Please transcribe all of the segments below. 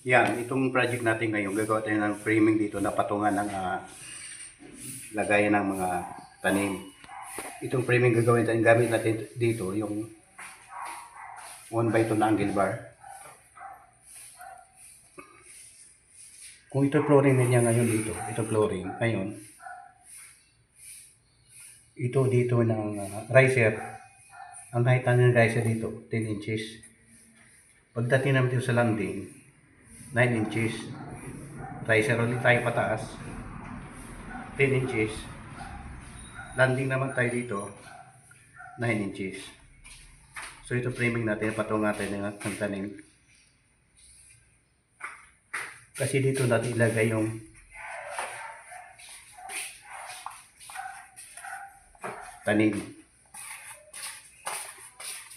Yan, itong project natin ngayon, gagawa tayo ng framing dito na patungan ng lagayan ng mga tanim. Itong framing gagawin natin, gamit natin dito, yung 1x2 na angle bar. Kung ito flooring na niya ngayon dito, ito flooring, ngayon, ito dito ng riser, ang height ng riser dito, 10 inches. Pagdating naman dito sa landing, 9 inches. Riser ulit tayo pataas, 10 inches. Landing naman tayo dito, 9 inches. So ito framing natin, patungan natin ng tanim. Kasi dito natin ilagay yung tanim.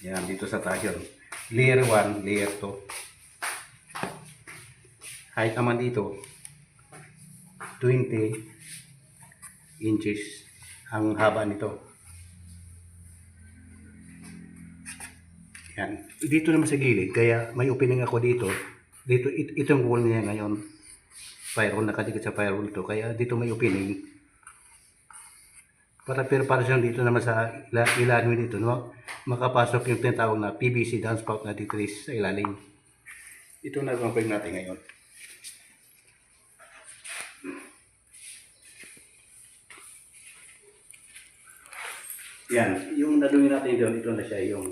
Yan, dito sa tayo. Layer 1, layer 2. Height naman dito, 20 inches ang haba nito. Yan. Dito naman sa gilid, kaya may opening ako dito. Dito, itong wall niya ngayon, firewall, nakadikit sa firewall to, kaya dito may opening. Para siyang dito naman sa ilalim dito, no? Makapasok yung tinatawag na PVC downspout na dito sa ilalim. Ito na gagawin natin ngayon. Yan, yung nadungin natin doon, ito na siya yung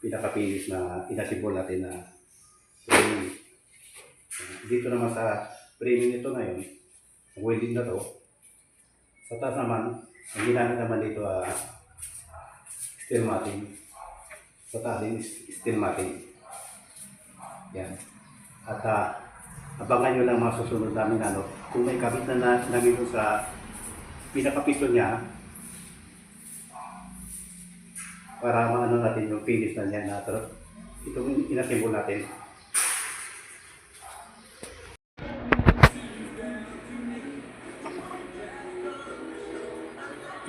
pinaka-finish na inasibol natin na framing. Dito naman sa framing ito ngayon, welding na to. Sa taas naman, ang ginamit naman dito steel matting. Sa taas din steel matting. Yan. At abangan nyo lang mga susunod namin kung may kabit na namin sa pinaka-piston niya, para maano natin yung finish na niya na itong inassemble natin.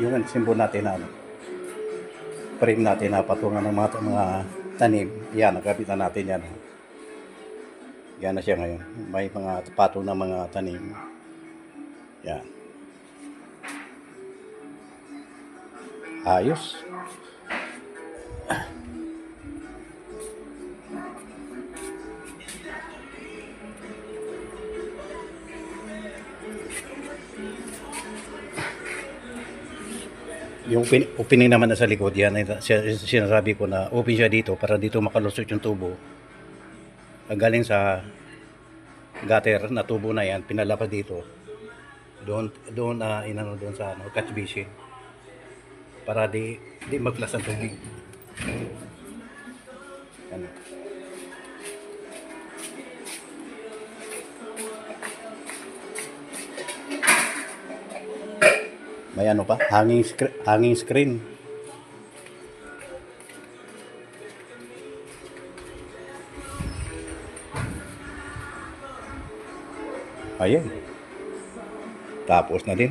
Yung assemble natin na frame natin na patungan ng mga tanim. Yan, nakabit na natin yan. Yan na siya ngayon. May mga patong ng mga tanim. Yan. Ayos. Yung opening naman na sa likod, yan sinasabi ko na open siya dito para dito makalusot yung tubo. Galing sa gutter na tubo na yan, pinalapad dito. Doon inano doon sa catch basin. Para di maglas ang tubig. Yan. May ano pa? Hanging screen. Ayan. Tapos na din.